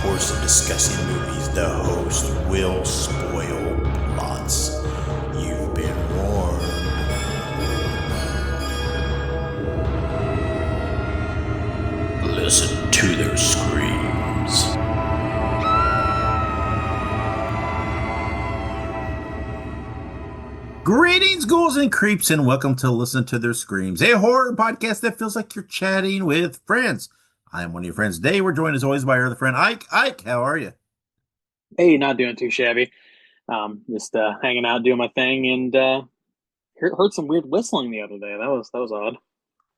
course of discussing movies, the host will spoil plots. You've been warned. Listen to their screams. Greetings, ghouls and creeps, and welcome to Listen to Their Screams, a horror podcast that feels like you're chatting with friends. I am one of your friends today. We're joined as always by our other friend, Ike. Ike, how are you? Hey, not doing too shabby. Just hanging out, doing my thing, and heard some weird whistling the other day. That was odd.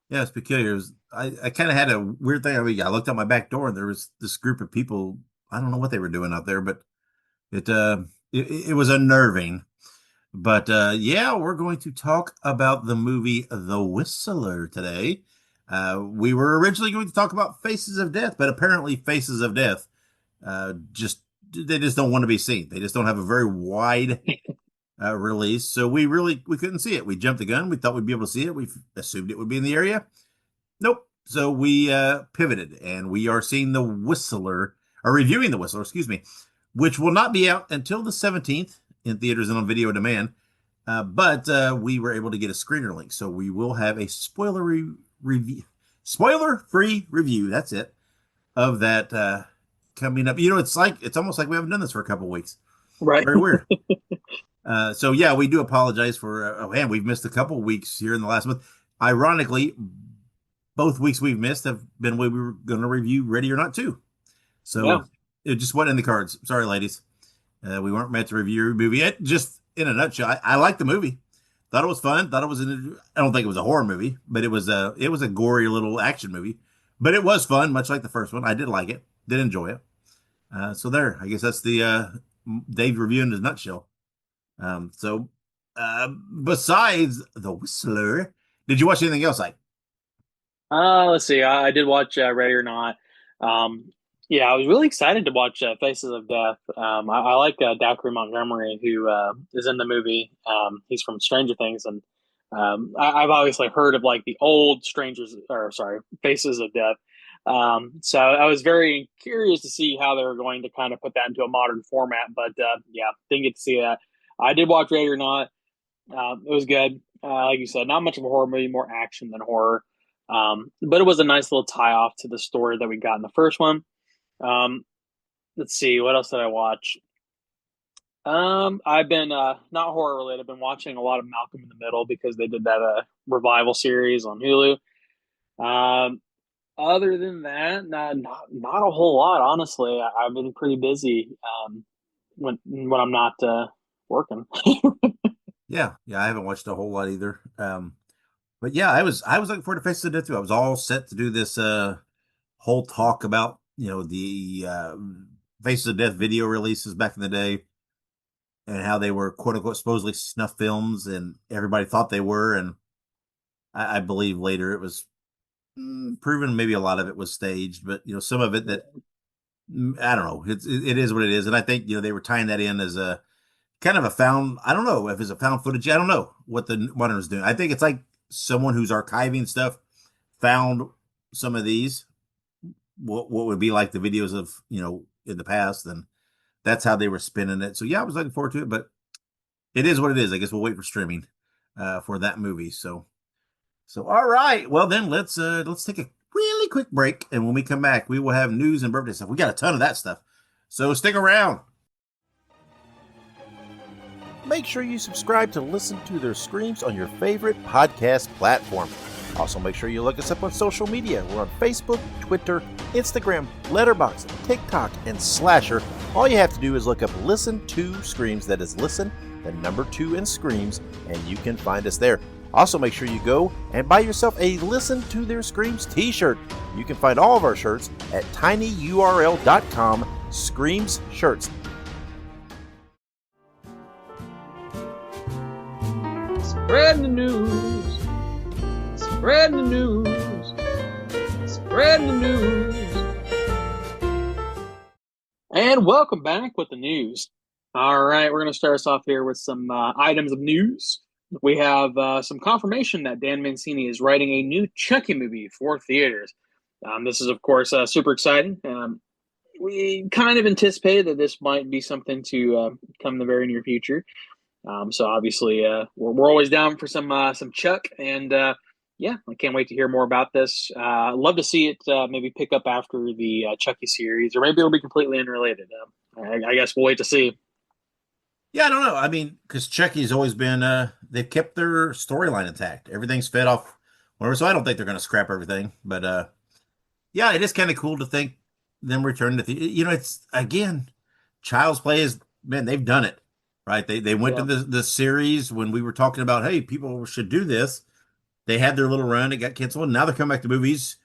Yeah, it's peculiar. I kind of had a weird thing. I mean, I looked out my back door and there was this group of people. I don't know what they were doing out there, but it was unnerving. But yeah, we're going to talk about the movie The Whistler today. We were originally going to talk about Faces of Death, but apparently Faces of Death they just don't want to be seen. They just don't have a very wide release, so we couldn't see it. We jumped the gun. We thought we'd be able to see it. We assumed it would be in the area. Nope. So we pivoted, and we are seeing The Whistler, or reviewing The Whistler, excuse me, which will not be out until the 17th in theaters and on video on demand. But we were able to get a screener link, so we will have a spoiler-free review. That's it, of that coming up. You know, it's almost like we haven't done this for a couple of weeks. Right. Very weird. So yeah, we do apologize for. Man, we've missed a couple of weeks here in the last month. Ironically, both weeks we've missed have been when we were going to review Ready or Not 2. So Yeah. it just wasn't in the cards. Sorry, ladies. We weren't meant to review a movie. It just, in a nutshell, I liked the movie. Thought it was fun. I don't think it was a horror movie, but it was a gory little action movie. But it was fun, much like the first one. I did like it. Did enjoy it. So there, I guess that's the Dave review in his nutshell. Besides The Whistler, did you watch anything else? Let's see. I did watch Ready or Not. Yeah, I was really excited to watch Faces of Death. I like Dacre Montgomery, who is in the movie. He's from Stranger Things, and I've obviously heard of like the old Faces of Death. So I was very curious to see how they were going to kind of put that into a modern format. But yeah, didn't get to see that. I did watch Ready or Not. It was good. Like you said, not much of a horror movie, more action than horror. But it was a nice little tie off to the story that we got in the first one. Let's see, what else did I watch? I've been not horror related. I've been watching a lot of Malcolm in the Middle because they did that revival series on Hulu. Other than that, not a whole lot. Honestly, I've been pretty busy when I'm not working. Yeah, I haven't watched a whole lot either. But yeah, I was looking forward to Faces of Death too. I was all set to do this whole talk about the Faces of Death video releases back in the day, and how they were quote unquote supposedly snuff films, and everybody thought they were, and I believe later it was proven maybe a lot of it was staged, but some of it that I don't know. It is what it is, and I think they were tying that in as a kind of a found. I don't know if it's a found footage. I don't know what the one was doing. I think it's like someone who's archiving stuff found some of these. What would be like the videos of in the past, and that's how they were spinning it. So yeah, I was looking forward to it, but it is what it is. I guess we'll wait for streaming for that movie. So all right. Well then, let's take a really quick break, and when we come back, we will have news and birthday stuff. We got a ton of that stuff, so stick around. Make sure you subscribe to Listen to Their Screams on your favorite podcast platform. Also, make sure you look us up on social media. We're on Facebook, Twitter, Instagram, Letterboxd, TikTok, and Slasher. All you have to do is look up Listen to Screams. That is Listen, the number 2 and Screams, and you can find us there. Also, make sure you go and buy yourself a Listen to Their Screams t-shirt. You can find all of our shirts at tinyurl.com/Screams Shirts. Spread the news. Spread the news. Spread the news. And welcome back with the news. All right, we're going to start us off here with some items of news. We have some confirmation that Dan Mancini is writing a new Chucky movie for theaters. This is, of course, super exciting. we kind of anticipated that this might be something to come in the very near future. So obviously, we're always down for some Chuck, and yeah, I can't wait to hear more about this. Love to see it maybe pick up after the Chucky series, or maybe it'll be completely unrelated. I guess we'll wait to see. Yeah, I don't know. I mean, because Chucky's always been they've kept their storyline intact. Everything's fed off whatever, so I don't think they're gonna scrap everything. But yeah, it is kind of cool to think them return to it's again, Child's Play is man, they've done it. Right. They went to Yeah, the series when we were talking about, hey, people should do this. They had their little run, it got canceled, and now they're coming back to movies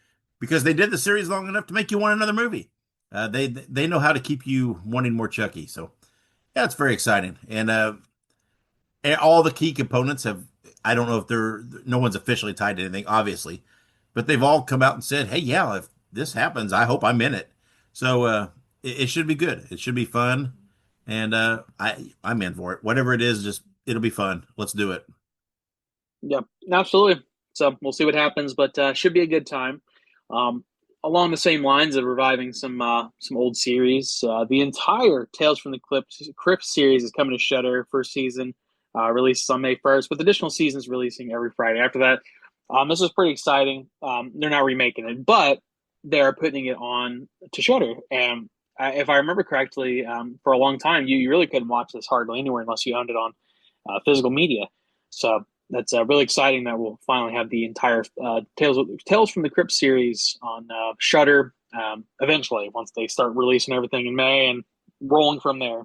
because they did the series long enough to make you want another movie. They know how to keep you wanting more Chucky. So yeah, it's very exciting. And all the key components have, I don't know if they're, no one's officially tied to anything, obviously, but they've all come out and said, hey, yeah, if this happens, I hope I'm in it. So it should be good. It should be fun. And I'm in for it. Whatever it is, just it'll be fun. Let's do it. yeah, absolutely. So we'll see what happens, but should be a good time. Um, Along the same lines of reviving some old series, the entire Tales from the Crypt series is coming to Shudder. First season releases on May 1st, with additional seasons releasing every Friday after that. This is pretty exciting. They're not remaking it, but they're putting it on to Shudder. And if I remember correctly, for a long time you really couldn't watch this hardly anywhere unless you owned it on physical media. So that's really exciting that we'll finally have the entire Tales from the Crypt series on Shudder eventually once they start releasing everything in May and rolling from there.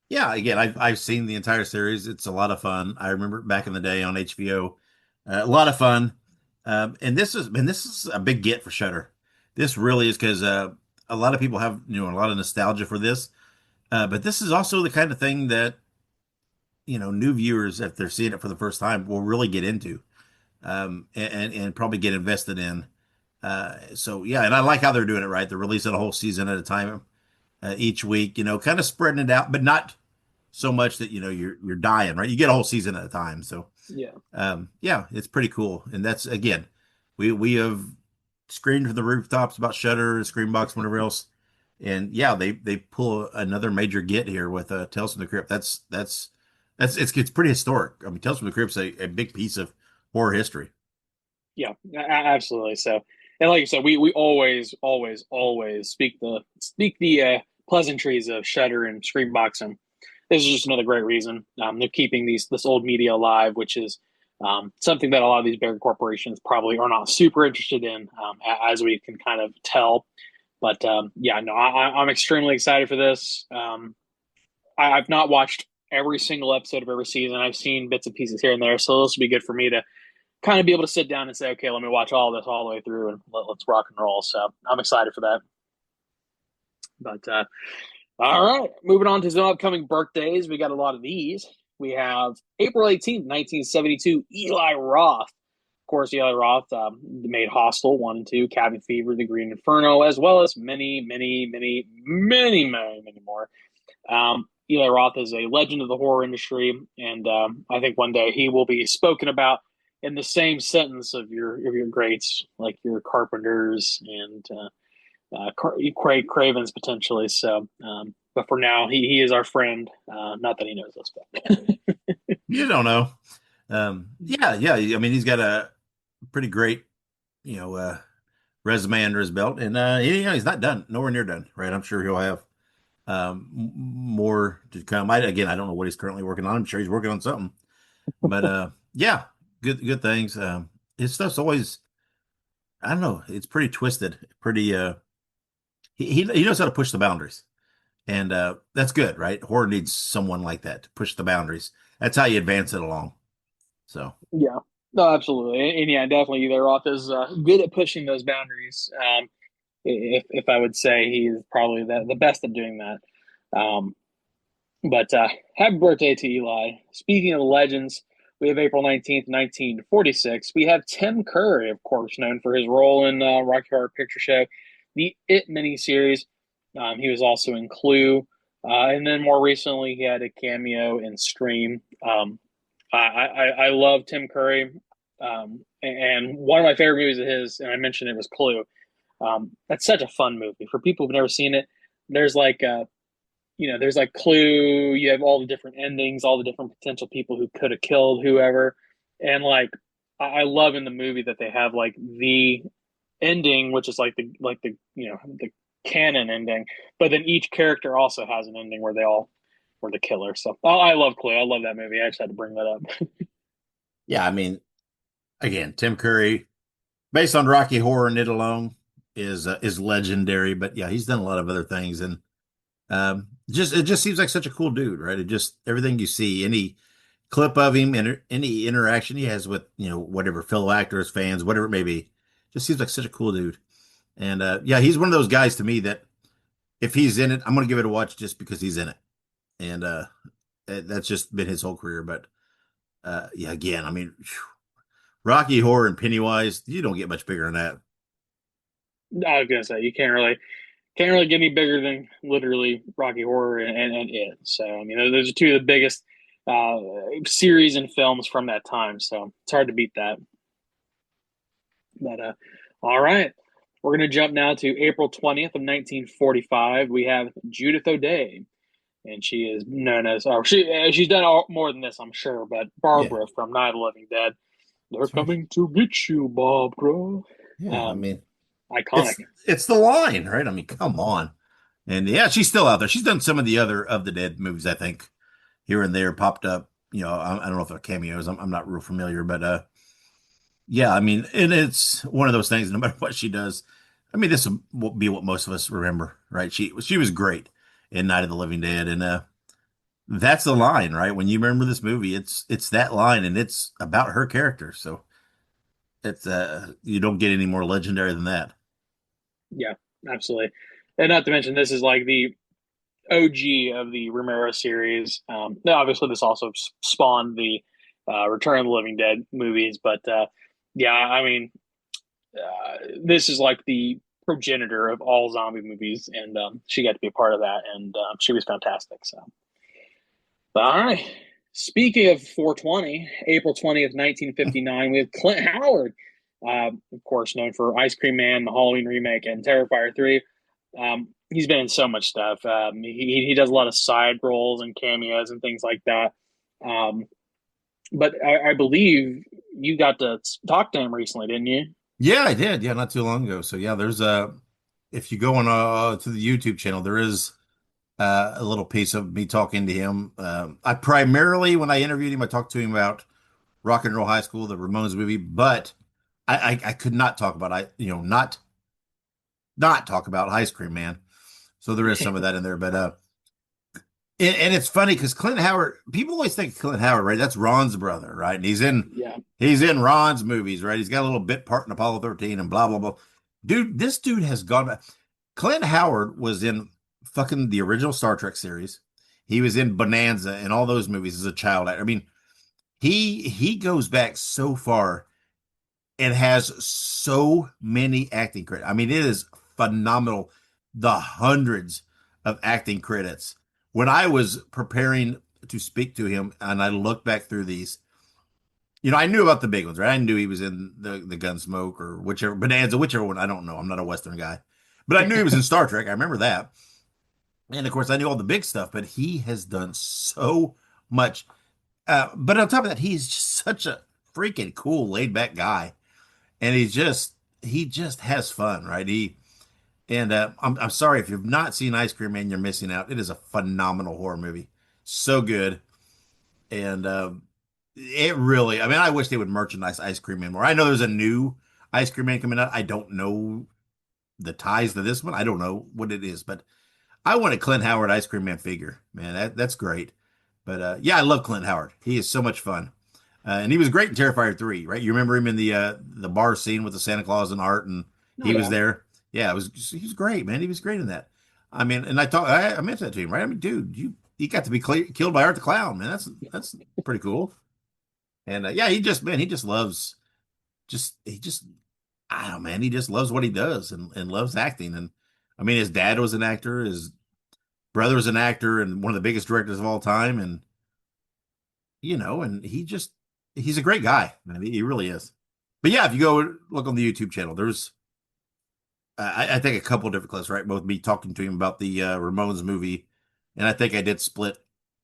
Yeah, again, I've seen the entire series. It's a lot of fun. I remember back in the day on HBO, a lot of fun. And this is a big get for Shudder. This really is because a lot of people have a lot of nostalgia for this. But this is also the kind of thing that new viewers, if they're seeing it for the first time, will really get into and probably get invested in. So yeah, and I like how they're doing it right. They're releasing a whole season at a time each week. Kind of spreading it out, but not so much that you're dying, right? You get a whole season at a time. So Yeah. yeah, it's pretty cool. And that's again, we have screamed from the rooftops about Shutter, Screambox, whatever else. And yeah, they pull another major get here with Tales from the Crypt. It's pretty historic. I mean, Tales from the Crypt's a big piece of horror history. Yeah, absolutely. So, and like you said, we always speak the pleasantries of Shudder and Screambox, and this is just another great reason. They're keeping this old media alive, which is something that a lot of these bigger corporations probably are not super interested in, as we can kind of tell. But yeah, no, I'm extremely excited for this. I've not watched every single episode of every season. I've seen bits and pieces here and there, so this will be good for me to kind of be able to sit down and say, okay, let me watch all this all the way through and let's rock and roll. So I'm excited for that. But all right, moving on to some upcoming birthdays. We got a lot of these. We have April 18th, 1972, Eli Roth. Of course, Eli Roth made Hostel 1 and 2, Cabin Fever, The Green Inferno, as well as many more. Eli Roth is a legend of the horror industry, and I think one day he will be spoken about in the same sentence of your greats, like your Carpenters and Craig Cravens potentially. So, but for now, he is our friend. Not that he knows us, but You don't know. Yeah, yeah. I mean, he's got a pretty great, you know, uh, resume under his belt, and he's not done, nowhere near done, right? I'm sure he'll have more to come. Again, I don't know what he's currently working on. I'm sure he's working on something, but yeah, good things. His stuff's always, I don't know, it's pretty twisted, pretty. He knows how to push the boundaries, and that's good, right? Horror needs someone like that to push the boundaries. That's how you advance it along. So yeah, no, absolutely, and yeah, definitely, Eli Roth is good at pushing those boundaries. If I would say he's probably the best at doing that. But happy birthday to Eli. Speaking of legends, we have April 19th, 1946. We have Tim Curry, of course, known for his role in Rocky Horror Picture Show, the It miniseries. He was also in Clue. And then more recently, he had a cameo in Scream. I love Tim Curry. And one of my favorite movies of his, and I mentioned it, was Clue. That's such a fun movie for people who've never seen it. There's like there's like Clue. You have all the different endings, all the different potential people who could have killed whoever, and like I love in the movie that they have like the ending, which is like the the canon ending, but then each character also has an ending where they all were the killer. So I love Clue. I love that movie. I just had to bring that up. Yeah, I mean, again, Tim Curry, based on Rocky Horror and it alone, is legendary. But yeah, he's done a lot of other things, and just it just seems like such a cool dude, right? It just everything you see, any clip of him, and any interaction he has with whatever fellow actors, fans, whatever it may be, just seems like such a cool dude. And yeah, he's one of those guys to me that if he's in it, I'm gonna give it a watch just because he's in it. And that's just been his whole career. But yeah, again, I mean, Rocky Horror and Pennywise, you don't get much bigger than that. I was gonna say you can't really get any bigger than literally Rocky Horror and it. So I mean, those are two of the biggest uh, series and films from that time. So it's hard to beat that. But all right, we're gonna jump now to April 20th of 1945. We have Judith O'Dea, and she is known as, or she's done more than this, I'm sure. But Yeah, Barbara from Night of the Living Dead. They're that's right. coming to get you, Barbara. Yeah, I Um, mean, iconic. it's the line, right? I mean, come on. And yeah, she's still out there. She's done some of the other of the Dead movies, I think, here and there, popped up. I don't know if they're cameos. I'm not real familiar, but yeah, I mean, and it's one of those things. No matter what she does, I mean, this will be what most of us remember, right? She was great in Night of the Living Dead, and that's the line, right? When you remember this movie, it's that line, and it's about her character. So it's you don't get any more legendary than that. Yeah, absolutely. And not to mention, this is like the OG of the Romero series. Now, obviously, this also spawned the Return of the Living Dead movies, but yeah, I mean, this is like the progenitor of all zombie movies, and she got to be a part of that, and she was fantastic. So, all right. Speaking of 420, April 20th, 1959, we have Clint Howard, of course, known for Ice Cream Man, the Halloween remake, and Terrifier 3. He's been in so much stuff. He does a lot of side roles and cameos and things like that. Um, but I believe you got to talk to him recently, didn't you? Yeah, I did. Yeah, not too long ago. So yeah, there's if you go on to the YouTube channel, there is a little piece of me talking to him. I primarily, when I interviewed him, I talked to him about Rock and Roll High School, the Ramones movie, but I could not talk about not talk about Ice Cream Man. So there is some of that in there, but and it's funny because Clint Howard, people always think of Clint Howard, right? That's Ron's brother, right? And Yeah. he's in Ron's movies, right? He's got a little bit part in Apollo 13 and blah blah blah. Dude, this dude has gone back. Clint Howard was in fucking the original Star Trek series. He was in Bonanza and all those movies as a child. I mean, he goes back so far and has so many acting credits. I mean, it is phenomenal. The hundreds of acting credits. When I was preparing to speak to him and I looked back through these, I knew about the big ones, right? I knew he was in the Gunsmoke or whichever Bonanza, whichever one. I don't know. I'm not a Western guy, but I knew he was in Star Trek. I remember that, and of course, I knew all the big stuff. But he has done so much. But on top of that, he's just such a freaking cool, laid back guy, and he just has fun, right? I'm sorry if you've not seen Ice Cream Man, you're missing out. It is a phenomenal horror movie, so good, and it really. I mean, I wish they would merchandise Ice Cream Man more. I know there's a new Ice Cream Man coming out. I don't know the ties to this one. I don't know what it is, but I want a Clint Howard Ice Cream Man figure. Man, that's great. But yeah, I love Clint Howard. He is so much fun. And he was great in Terrifier 3, right? You remember him in the bar scene with the Santa Claus and Art, and Oh he was yeah. there. Yeah, he was great, man. He was great in that. I mean, and I mentioned that to him, right? I mean, dude, you got to be killed by Art the Clown, man. That's pretty cool. And yeah, he just loves he just I don't know, man. He just loves what he does and loves acting. And I mean, his dad was an actor, his brother was an actor, and one of the biggest directors of all time. And and he's a great guy, man. He really is. But yeah, if you go look on the YouTube channel, I think a couple different clips, right? Both me talking to him about the Ramones movie, and I think I did split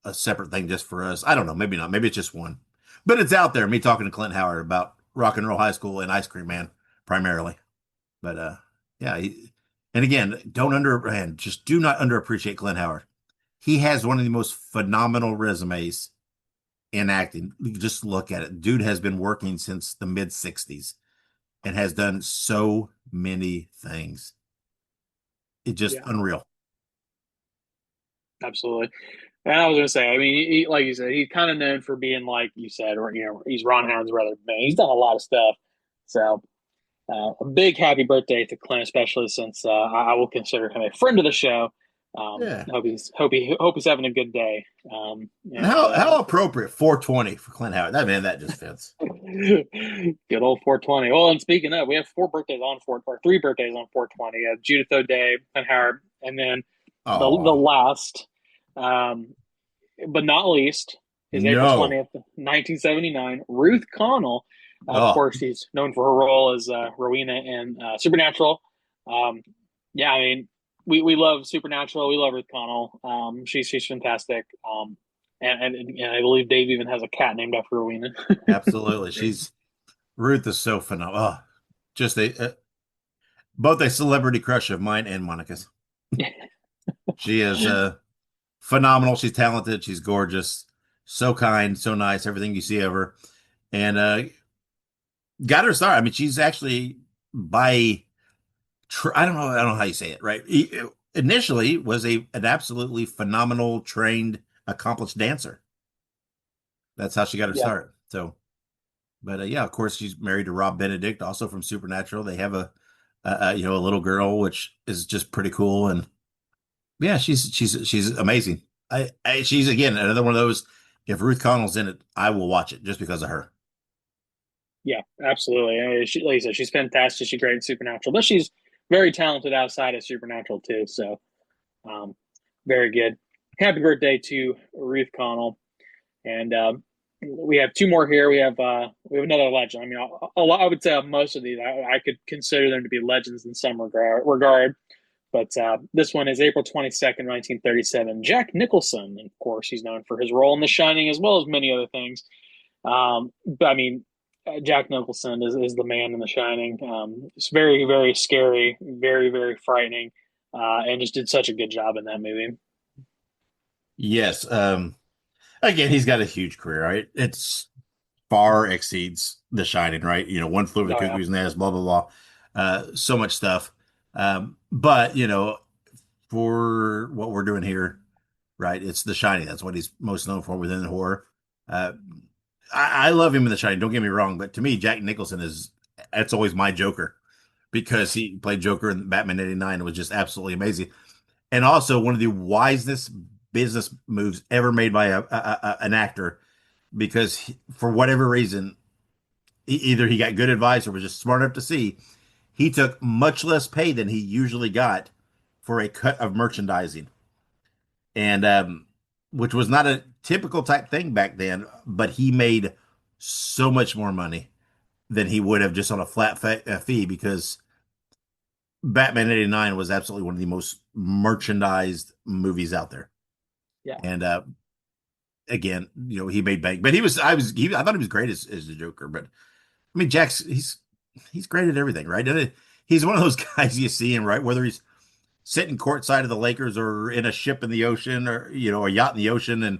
a separate thing just for us. I don't know, maybe not. Maybe it's just one, but it's out there. Me talking to Clint Howard about Rock and Roll High School and Ice Cream Man primarily. But yeah. And again, don't under and just do not underappreciate Clint Howard. He has one of the most phenomenal resumes in acting. Just look at it. Dude has been working since the mid 60s and has done so many things. It's just Yeah, unreal. absolutely. And I was gonna say, I mean, like you said, he's kind of known for being like you said, or he's Ron Howard's brother. Man, he's done a lot of stuff. So a big happy birthday to Clint, especially since I will consider him a friend of the show. Yeah. Hope he's having a good day. And And how appropriate 420 for Clint Howard. That man, that just fits. good old 420. Well, and speaking of, we have four birthdays on four or three birthdays on 420. Judith O'Day, Clint Howard, and then the Oh, last, um, but not least, is April no. 20th, 1979. Ruth Connell. Of Oh, course, she's known for her role as Rowena in Supernatural. Um, yeah, I mean, we love Supernatural. We love Ruth Connell. She's fantastic. And I believe Dave even has a cat named after Rowena. absolutely. Ruth is so phenomenal. Oh, just both a celebrity crush of mine and Monica's. She is phenomenal. She's talented. She's gorgeous. So kind, so nice. Everything you see of her. And got her start. I mean, she's actually by I don't know how you say it, right? Initially was a an absolutely phenomenal, trained, accomplished dancer. That's how she got her Yeah, start. So, but yeah, of course, she's married to Rob Benedict, also from Supernatural. They have a little girl, which is just pretty cool. And yeah, she's amazing. She's again another one of those. If Ruth Connell's in it, I will watch it just because of her. yeah, absolutely. I mean, like you said, she's fantastic. She's great in Supernatural, but she's very talented outside of Supernatural too. So, um, very good. Happy birthday to Ruth Connell. And we have two more here. We have another legend. I mean, I would say most of these I could consider them to be legends in some regard. But this one is April 22nd, 1937. Jack Nicholson, and of course, he's known for his role in The Shining as well as many other things. But I mean, Jack Nicholson is the man in The Shining. It's very, very scary, very, very frightening, and just did such a good job in that movie. Yes. Again, he's got a huge career, right? It's far exceeds The Shining, right? One flew over the Oh yeah, cuckoo's nest, blah blah blah. So much stuff. But for what we're doing here, right? It's The Shining. That's what he's most known for within horror. Uh, I love him in The Shining. Don't get me wrong, but to me, Jack Nicholson is that's always my Joker because he played Joker in Batman '89. It was just absolutely amazing, and also one of the wisest business moves ever made by an actor because for whatever reason, either he got good advice or was just smart enough to see he took much less pay than he usually got for a cut of merchandising, and which was not a typical type thing back then. But he made so much more money than he would have just on a fee because Batman '89 was absolutely one of the most merchandised movies out there. yeah, And again, he made bank, but I thought he was great as the Joker. But I mean, he's great at everything, right? And he's one of those guys you see him, right? Whether he's sitting courtside of the Lakers or in a ship in the ocean or a yacht in the ocean, and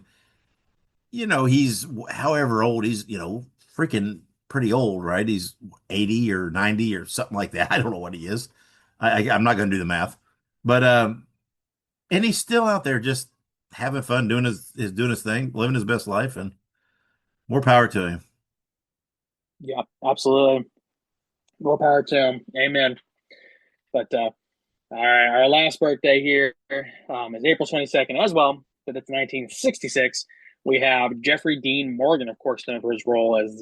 he's however old he's freaking pretty old, right? He's 80 or 90 or something like that. I don't know what he is. I'm not going to do the math, but and he's still out there just having fun doing doing his thing, living his best life, and more power to him. yeah, absolutely. More power to him. Amen. But all right, our last birthday here is April 22nd as well, but it's 1966. We have Jeffrey Dean Morgan, of course, known for his role as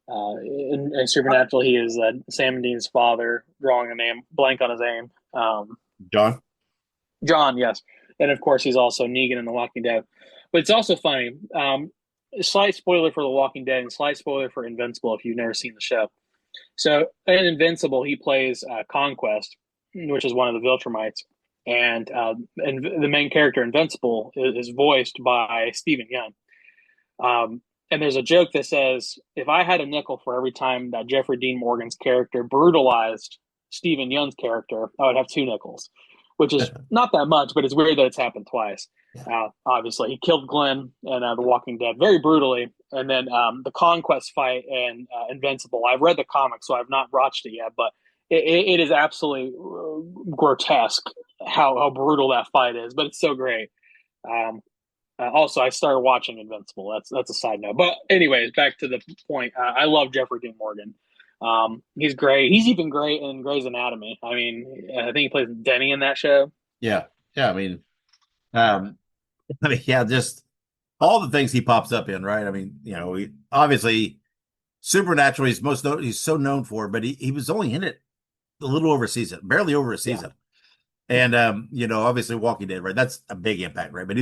in Supernatural. He is Sam and Dean's father, drawing a name blank on his name. John. John, yes, and of course he's also Negan in The Walking Dead. But it's also funny. Slight spoiler for The Walking Dead and slight spoiler for Invincible if you've never seen the show. So in Invincible, he plays Conquest, which is one of the Viltrumites, and the main character Invincible is voiced by Stephen Young. And there's a joke that says, if I had a nickel for every time that Jeffrey Dean Morgan's character brutalized Stephen Young's character, I would have two nickels, which is not that much, but it's weird that it's happened twice. Yeah. Obviously, he killed Glenn in The Walking Dead very brutally. And then the Conquest fight and Invincible. I've read the comic, so I've not watched it yet, but it is absolutely grotesque how brutal that fight is, but it's so great. Also, I started watching Invincible. That's a side note. But anyways, back to the point. I love Jeffrey Dean Morgan. He's great. He's even great in Grey's Anatomy. I mean, I think he plays Denny in that show. Yeah. Yeah. Um, yeah, just all the things he pops up in, right? I mean, obviously Supernatural, he's so known for, but he was only in it a little over a season, barely over a Yeah. season. And obviously Walking Dead, right? That's a big impact, right? But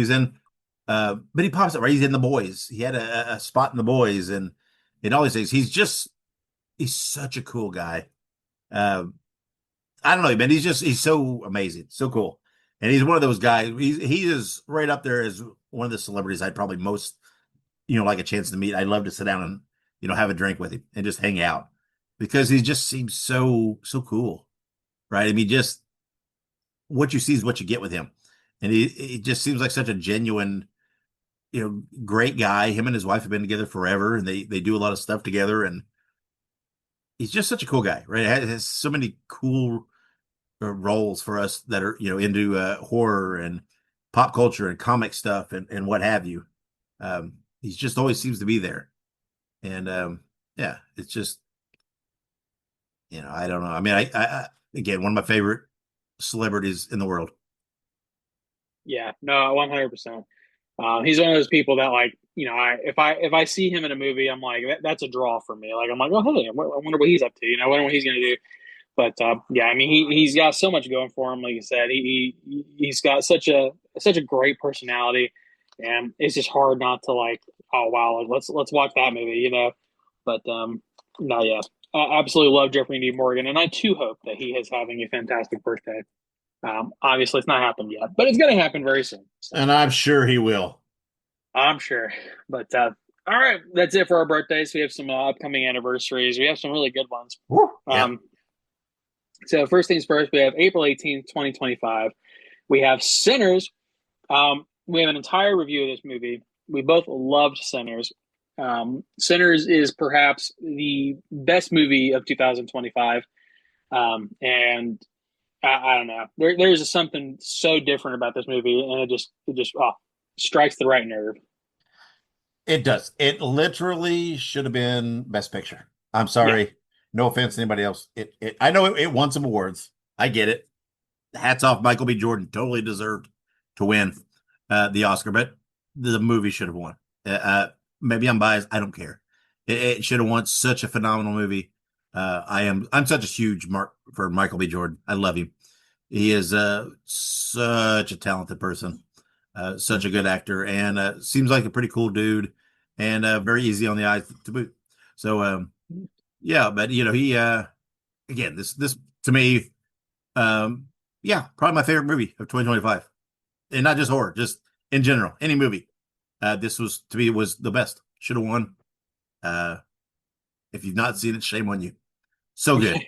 but he pops up, right? He's in The Boys. He had a spot in The Boys and in all these things. He's such a cool guy. Um, I don't know, man. He's so amazing, so cool. And he's one of those guys. He is right up there as one of the celebrities I'd probably most, like a chance to meet. I'd love to sit down and, have a drink with him and just hang out because he just seems so cool. Right. I mean, just what you see is what you get with him. And he just seems like such a genuine, great guy. Him and his wife have been together forever and they do a lot of stuff together. And he's just such a cool guy, right? Has so many cool roles for us that are, into horror and pop culture and comic stuff and what have you. He's just always seems to be there. And yeah, it's just, I don't know. I mean, again, one of my favorite celebrities in the world. Yeah. No, 100%. He's one of those people that like, if I see him in a movie, I'm like, that's a draw for me. Like, I'm like, oh, hey, I wonder what he's up to. I wonder what he's going to do. But yeah, I mean, he's got so much going for him. Like you said, he's got such a great personality, and it's just hard not to like, oh wow, like let's watch that movie. But no, yeah, I absolutely love Jeffrey D. Morgan, and I too hope that he is having a fantastic birthday. Obviously, it's not happened yet, but it's going to happen very soon. So And I'm sure he will. I'm sure. But all right, that's it for our birthdays. We have some upcoming anniversaries. We have some really good ones. Woo. Yeah. Um, So first things first, we have April 18th, 2025. We have Sinners. We have an entire review of this movie. We both loved Sinners. Sinners is perhaps the best movie of 2025. And I don't know. There's just something so different about this movie, and it just strikes the right nerve. It does. It literally should have been Best Picture. I'm Yeah. sorry. No offense to anybody else. I know it won some awards. I get it. Hats off, Michael B. Jordan. Totally deserved to win the Oscar, but the movie should have won. Maybe I'm biased. I don't care. It should have won. Such a phenomenal movie. I'm such a huge mark for Michael B. Jordan. I love him. He is such a talented person, such a good actor, and seems like a pretty cool dude, and very easy on the eyes to boot. So yeah, but he again this to me, yeah, probably my favorite movie of 2025, and not just horror, just in general, any movie. This was to me was the best. Should have won. Uh, if you've not seen it, shame on you. So good,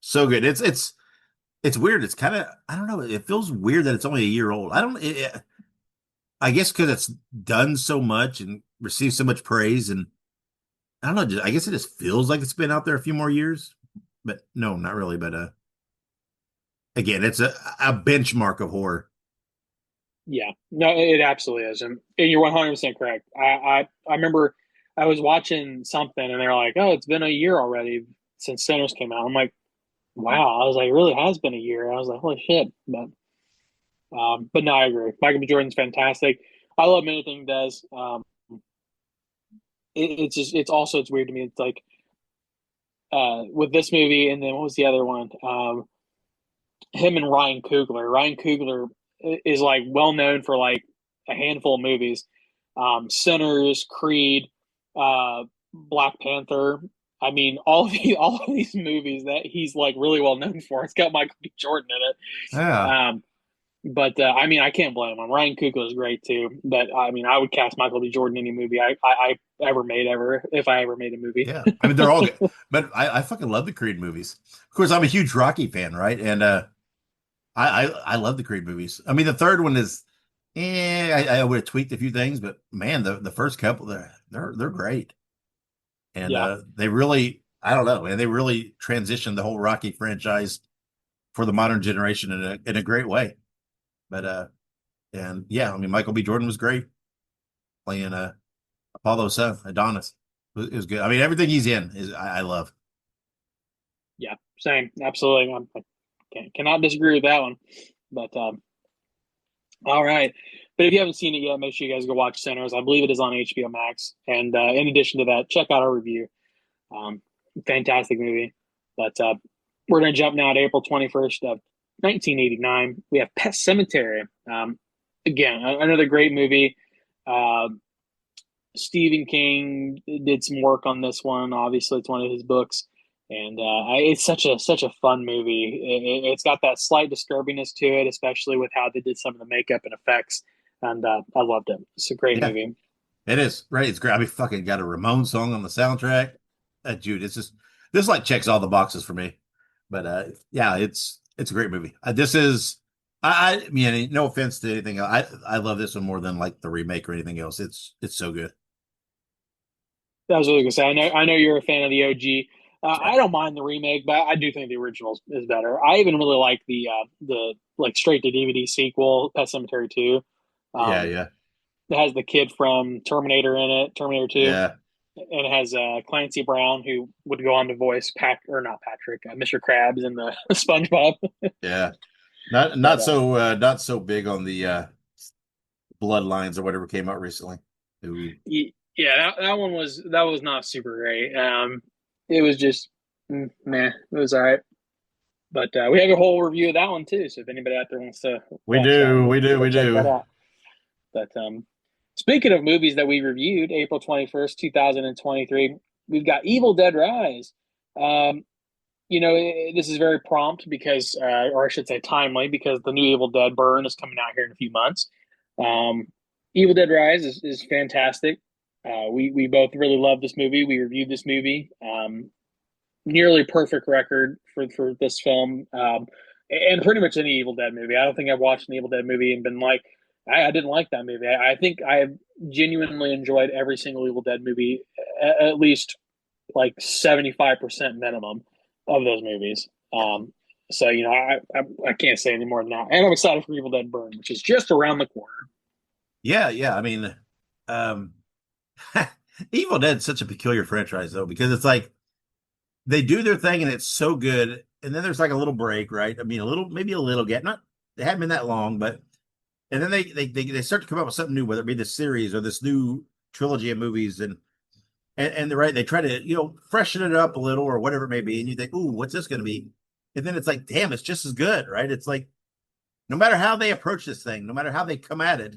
so good. It's weird. It's kind of I don't know. It feels weird that it's only a year old. I don't. I guess because it's done so much and received so much praise, and I don't know. I guess it just feels like it's been out there a few more years, but no, not really. But again, it's a benchmark of horror. Yeah, no, it absolutely is, and you're 100% correct. I remember I was watching something, and they're like, "Oh, it's been a year already since Sinners came out." I'm like, "Wow!" I was like, "It really has been a year." I was like, "Holy shit!" But no, I agree. Michael B. Jordan's fantastic. I love anything he does. It's just it's weird to me. It's like with this movie, and then what was the other one? Him and Ryan Coogler. Ryan Coogler is like well known for like a handful of movies, Sinners, Creed, Black Panther. I mean, all of these movies that he's like really well known for, it's got Michael B. Jordan in it. Yeah, But I mean, I can't blame him. Ryan Coogler is great too. But I mean, I would cast Michael B. Jordan in any movie I ever made ever if I ever made a movie. yeah. I mean, they're all good, but I fucking love the Creed movies. Of course, I'm a huge Rocky fan, right? And I love the Creed movies. I mean, the third one is, I would have tweaked a few things, but man, the first couple they're great, and Yeah, they really, I don't know, and they really transitioned the whole Rocky franchise for the modern generation in a great way. But and yeah, I mean, Michael B. Jordan was great playing Apollo's son, Adonis. It was good. I mean, everything he's in is I love. yeah, same, absolutely. Cannot disagree with that one. But all right. But if you haven't seen it yet, make sure you guys go watch Sinners. I believe it is on HBO Max. And in addition to that, check out our review. Um, Fantastic movie. But we're going to jump now to April 21st of 1989. We have Pet Cemetery. Again, another great movie. Uh, Stephen King did some work on this one. Obviously, it's one of his books, and it's such a fun movie. It's got that slight disturbingness to it, especially with how they did some of the makeup and effects. And I loved it. It's a great Yeah, movie. it is right. It's great. I mean, fucking got a Ramon song on the soundtrack. Dude, it's just this like checks all the boxes for me. But yeah, it's a great movie. This is I mean, no offense to anything. I love this one more than like the remake or anything else. It's so good. That was what I was gonna say. I know you're a fan of the OG. Yeah, I don't mind the remake, but I do think the original is better. I even really like the like straight to DVD sequel, Pet Cemetery 2. yeah, Um, yeah, it has the kid from Terminator in it, Terminator 2, yeah, and it has Clancy Brown who would go on to voice Pack or not Patrick, Mr. Krabs in the SpongeBob. yeah. But Not so big on the bloodlines or whatever came out recently. Ooh. yeah, that was not super great. It was just meh. It was all right. But we have a whole review of that one too. So if anybody out there wants to We watch that do, one, we do, go we check that do. out. But speaking of movies that we reviewed, April 21st, 2023, we've got Evil Dead Rise. Um, this is very prompt because, or I should say, timely because the new Evil Dead Burn is coming out here in a few months. Um, Evil Dead Rise is fantastic. We both really love this movie. We reviewed this movie. Nearly perfect record for this film, and pretty much any Evil Dead movie. I don't think I've watched an Evil Dead movie and been like, I didn't like that movie. I think I have genuinely enjoyed every single Evil Dead movie, at least like 75% minimum of those movies. So I can't say any more than that. And I'm excited for Evil Dead Burn, which is just around the corner. Yeah, yeah. I mean, um, Evil Dead's such a peculiar franchise though, because it's like they do their thing and it's so good, and then there's like a little break, right? I mean, a little, maybe a little gap. Not they haven't been that long, but and then they start to come up with something new, whether it be this series or this new trilogy of movies, and they're right. They try to freshen it up a little or whatever it may be, and you think, ooh, what's this going to be? And then it's like, damn, it's just as good, right? It's like no matter how they approach this thing, no matter how they come at it,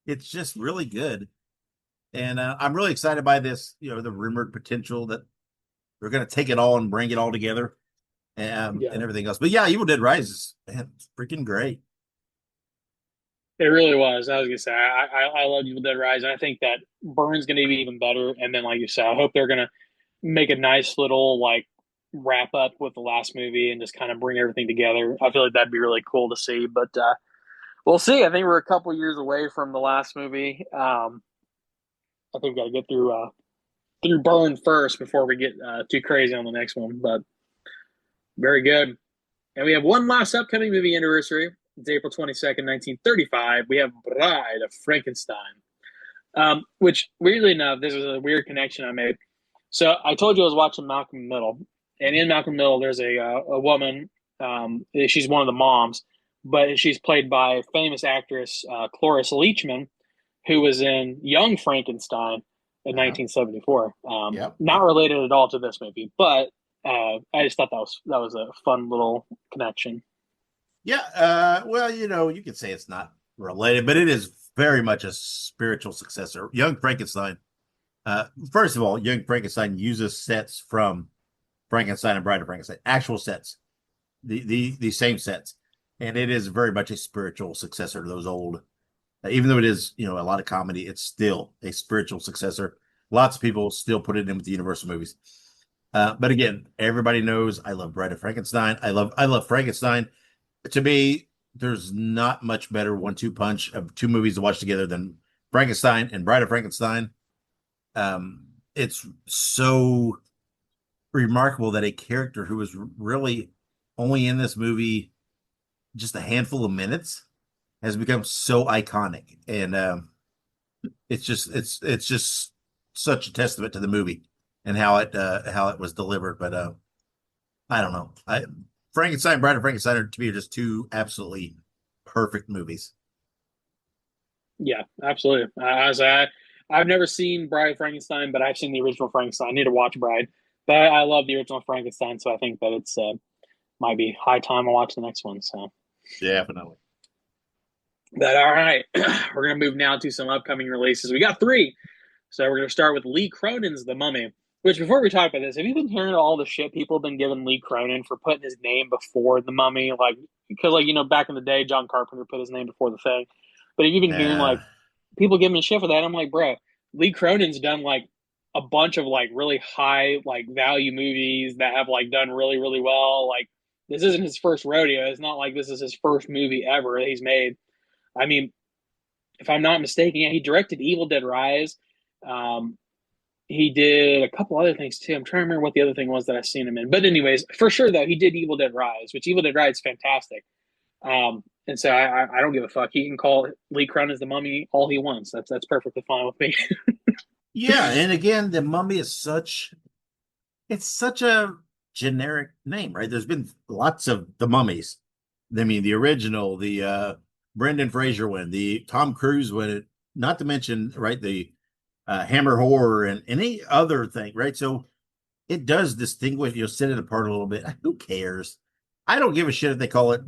it's just really good. And I'm really excited by this, the rumored potential that they're going to take it all and bring it all together, Yeah, and everything else. But yeah, Evil Dead Rises, man, it's freaking great. it really was. I was gonna say I love Evil Dead Rise, and I think that Burn's gonna be even better. And then, like you said, I hope they're gonna make a nice little like wrap up with the last movie and just kind of bring everything together. I feel like that'd be really cool to see. But we'll see. I think we're a couple years away from the last movie. I think we got to get through Burn first before we get too crazy on the next one. But very good. And we have one last upcoming movie anniversary. It's April 22nd, 1935. We have Bride of Frankenstein, which weirdly enough, this is a weird connection I made. So I told you I was watching Malcolm in the Middle, and in Malcolm in the Middle, there's a woman. She's one of the moms, but she's played by famous actress Cloris Leachman, who was in Young Frankenstein in Uh-huh. 1974. Yep, Not yep. related at all to this movie, but I just thought that was a fun little connection. Yeah, well, you could say it's not related, but it is very much a spiritual successor. Young Frankenstein. First of all, Young Frankenstein uses sets from Frankenstein and Bride of Frankenstein, actual sets, the same sets, and it is very much a spiritual successor to those old. Even though it is, a lot of comedy, it's still a spiritual successor. Lots of people still put it in with the Universal movies. But again, everybody knows I love Bride of Frankenstein. I love Frankenstein. To me, there's not much better one-two punch of two movies to watch together than Frankenstein and Bride of Frankenstein. It's so remarkable that a character who was really only in this movie just a handful of minutes has become so iconic, and it's just such a testament to the movie and how it was delivered. But I don't know. Frankenstein, Bride of Frankenstein, to me are just two absolutely perfect movies. Yeah, absolutely. I've never seen Bride of Frankenstein, but I've seen the original Frankenstein. I need to watch Bride, but I love the original Frankenstein, so I think that it's might be high time to watch the next one. So, Definitely. but all right, we're gonna move now to some upcoming releases. We got three, so we're gonna start with Lee Cronin's The Mummy. Which, before we talk about this, have you been hearing all the shit people have been giving Lee Cronin for putting his name before The Mummy? Like, because back in the day, John Carpenter put his name before the thing. But have you been hearing Uh, like people giving him shit for that? I'm like, bro, Lee Cronin's done like a bunch of like really high like value movies that have like done really really well. Like, this isn't his first rodeo. It's not like this is his first movie ever that he's made. I mean, if I'm not mistaken, yeah, he directed Evil Dead Rise. Um, he did a couple other things too. I'm trying to remember what the other thing was that I've seen him in. But anyways, for sure though, he did Evil Dead Rise, which Evil Dead Rise is fantastic. And so I don't give a fuck. He can call Lee Cronin as the Mummy all he wants. That's perfectly fine with me. yeah, and again, the Mummy is it's such a generic name, right? There's been lots of the mummies. I mean, the original, the Brendan Fraser one, the Tom Cruise one, not to mention, right, the Hammer horror and any other thing, right? So it does distinguish, set it apart a little bit. Who cares? I don't give a shit if they call it,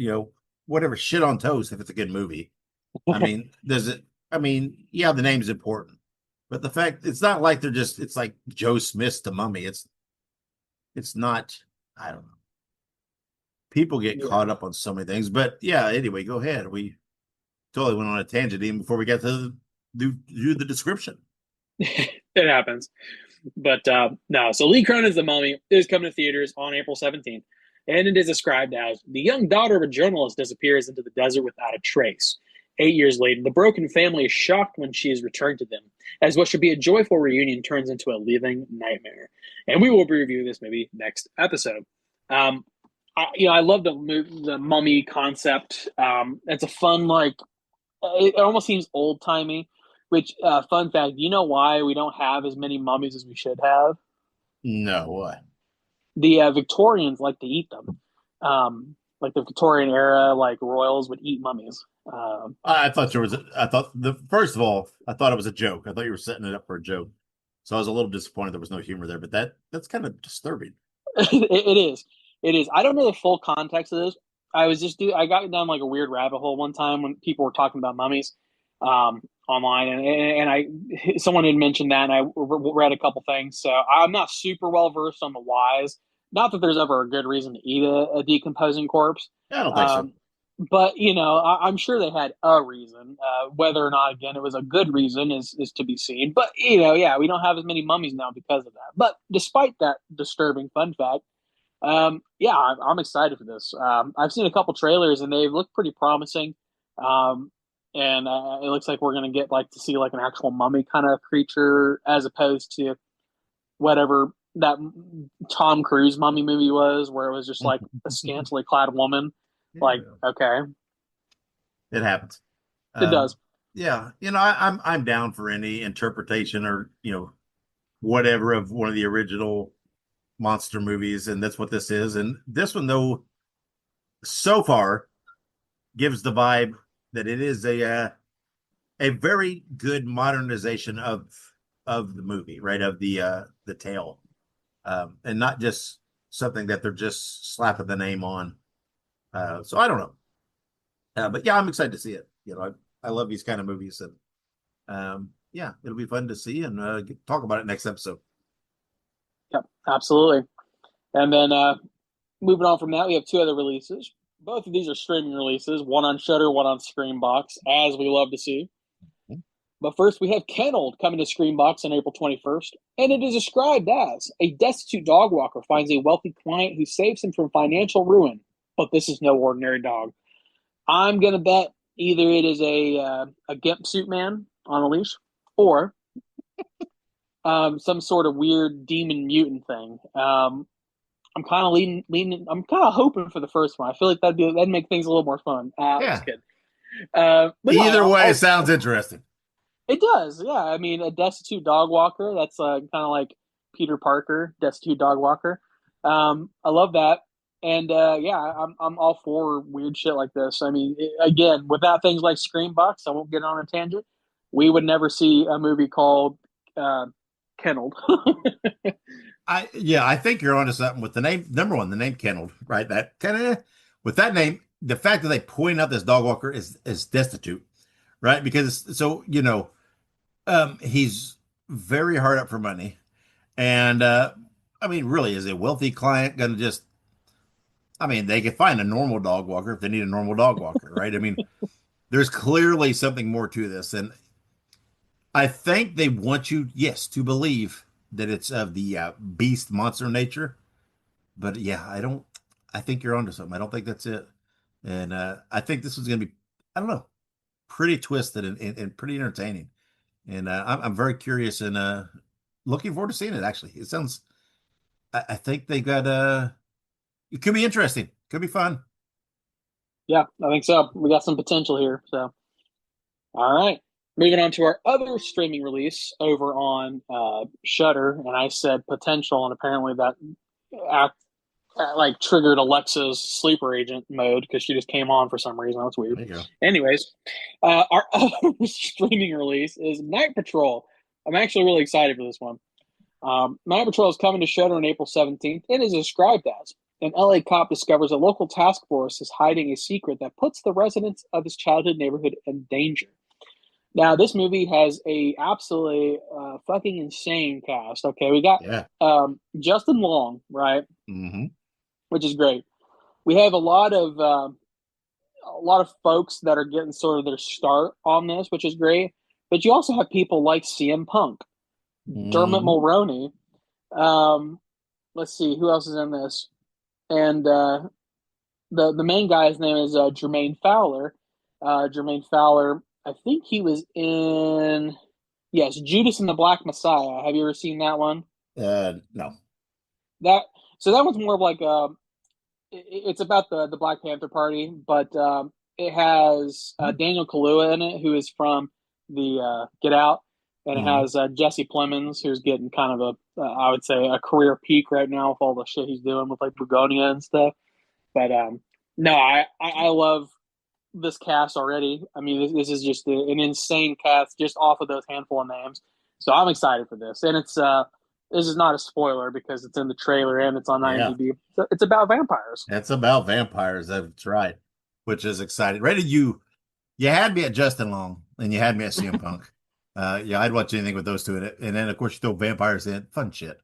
whatever, shit on toast if it's a good movie. I mean, does it? I mean, yeah, the name's important, but the fact it's not like it's like Joe Smith's The Mummy. It's not. I don't know. People get caught Yeah. up on so many things, but yeah. Anyway, go ahead. We totally went on a tangent even before we got to do the description. It happens. But no, so Lee Cronin's The Mummy is coming to theaters on April 17th. And it is described as the young daughter of a journalist disappears into the desert without a trace. 8 years later, the broken family is shocked when she is returned to them, as what should be a joyful reunion turns into a living nightmare. And we will review this maybe next episode. Um, I love the mummy concept. It's a fun, like, it almost seems old timey. Which, fun fact, do you know why we don't have as many mummies as we should have? No, what? The Victorians like to eat them. Like the Victorian era, like royals would eat mummies. I thought there was. I thought the first of all, I thought it was a joke. I thought you were setting it up for a joke. So I was a little disappointed there was no humor there. But that's kind of disturbing. It is. It is. I don't know the full context of this. I got down like a weird rabbit hole one time when people were talking about mummies online, and someone had mentioned that, and I read a couple things. So I'm not super well versed on the whys. Not that there's ever a good reason to eat a decomposing corpse, I don't think so. um, but I'm sure they had a reason. Whether or not, again, it was a good reason is to be seen. But yeah, we don't have as many mummies now because of that. But despite that disturbing fun fact, yeah, I'm excited for this. I've seen a couple trailers and they look pretty promising. Um, and it looks like we're gonna get like to see like an actual mummy kind of creature as opposed to whatever that Tom Cruise mummy movie was, where it was just like a scantily clad woman. Like, Yeah, okay, it happens. it does. Yeah, I'm down for any interpretation or whatever of one of the original monster movies, and that's what this is. And this one, though, so far gives the vibe that it is a very good modernization of the movie, right? Of the tale, and not just something that they're just slapping the name on. So I don't know, but yeah, I'm excited to see it. I love these kind of movies, and yeah, it'll be fun to see and talk about it next episode. Yep, absolutely. And then moving on from that, we have two other releases. Both of these are streaming releases, one on Shudder, one on Screambox, as we love to see. But first, we have Kenneled coming to Screambox on April 21st, and it is described as a destitute dog walker finds a wealthy client who saves him from financial ruin. But this is no ordinary dog. I'm gonna bet either it is a gimp suit man on a leash, or some sort of weird demon mutant thing. I'm kind of leaning. I'm kind of hoping for the first one. I feel like that'd make things a little more fun. Just Yeah. kidding. But no, Either way, it sounds interesting. it does. Yeah, I mean, a destitute dog walker. That's kind of like Peter Parker, destitute dog walker. I love that, and yeah, I'm all for weird shit like this. I mean, again, without things like Screambox, I won't get on a tangent. We would never see a movie called Kenneled. I think you're onto something with the name. Number one, the name Kennel, right? That kind of with that name, the fact that they point out this dog walker is destitute, right? Because so he's very hard up for money, and I mean, really, is a wealthy client going to just? I mean, they could find a normal dog walker if they need a normal dog walker, right? I mean, there's clearly something more to this, and I think they want you, yes, to believe that it's of the beast monster nature. But yeah, I don't. I think you're onto something. I don't think that's it. And I think this is going to be, I don't know, pretty twisted and pretty entertaining. And I'm very curious and looking forward to seeing it. Actually, it sounds. I think they got. It could be interesting. Could be fun. Yeah, I think so. We got some potential here. So, all right. Moving on to our other streaming release over on Shudder, and I said potential, and apparently that act like triggered Alexa's sleeper agent mode because she just came on for some reason. That's weird. There you go. Anyways, our other streaming release is Night Patrol. I'm actually really excited for this one. Night Patrol is coming to Shudder on April 17th. It is described as an LA cop discovers a local task force is hiding a secret that puts the residents of his childhood neighborhood in danger. Now, this movie has a absolutely fucking insane cast. Okay, we got Yeah. Justin Long, right? Mm-hmm. Which is great. We have a lot of folks that are getting sort of their start on this, which is great. But you also have people like CM Punk, Dermot Mm-hmm. Mulroney. Let's see who else is in this, and the main guy's name is Jermaine Fowler. Jermaine Fowler, I think he was in Judas and the Black Messiah. Have you ever seen that one? No. That that one's more of like it's about the Black Panther Party, but it has Daniel Kaluuya in it, who is from the Get Out, and it Mm-hmm. has Jesse Plemons, who's getting kind of I would say a career peak right now with all the shit he's doing with like Begonia and stuff. But no, I love this cast already. I mean, this is just an insane cast just off of those handful of names. So I'm excited for this, and it's this is not a spoiler because it's in the trailer and it's on Yeah. IMDb. So it's about vampires. It's about vampires. That's right. Which is exciting. Right? You had me at Justin Long and you had me at CM Punk. Yeah, I'd watch anything with those two in it. And then of course you throw vampires in. Fun shit.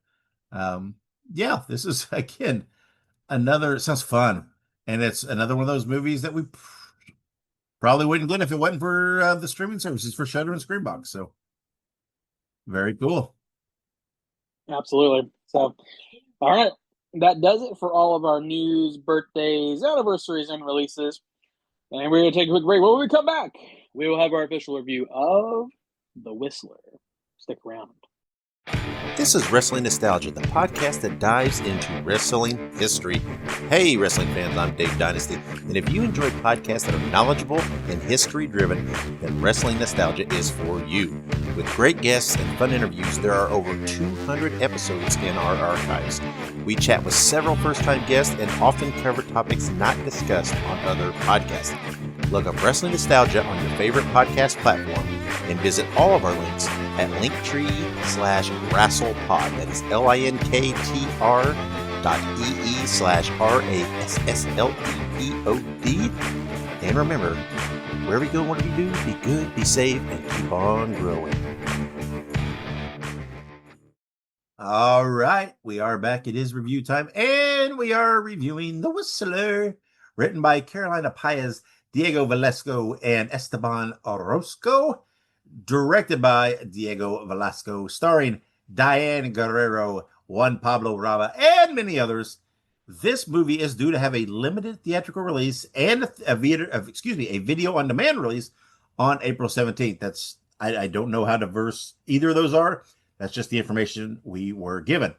Yeah, this is again another sounds fun. And it's another one of those movies that we probably wouldn't get if it wasn't for the streaming services for Shudder and Screambox. So very cool. Absolutely. So, all right. That does it for all of our news, birthdays, anniversaries, and releases. And we're going to take a quick break. When we come back, we will have our official review of The Whistler. Stick around. This is Wrestling Nostalgia, the podcast that dives into wrestling history. Hey, wrestling fans, I'm Dave Dynasty, and if you enjoy podcasts that are knowledgeable and history-driven, then Wrestling Nostalgia is for you. With great guests and fun interviews, there are over 200 episodes in our archives. We chat with several first-time guests and often cover topics not discussed on other podcasts. Look up Wrestling Nostalgia on your favorite podcast platform and visit all of our links at linktr.ee/wrestlepod. That is linktr.ee/RASSLEPOD. And remember, wherever you go, whatever you do, be good, be safe, and keep on growing. All right, we are back. It is review time, and we are reviewing The Whistler, written by Carolina Paez, Diego Velasco, and Esteban Orozco, directed by Diego Velasco, starring Diane Guerrero, Juan Pablo Raba, and many others. This movie is due to have a limited theatrical release and a video on demand release on April 17th. I don't know how diverse either of those are. That's just the information we were given.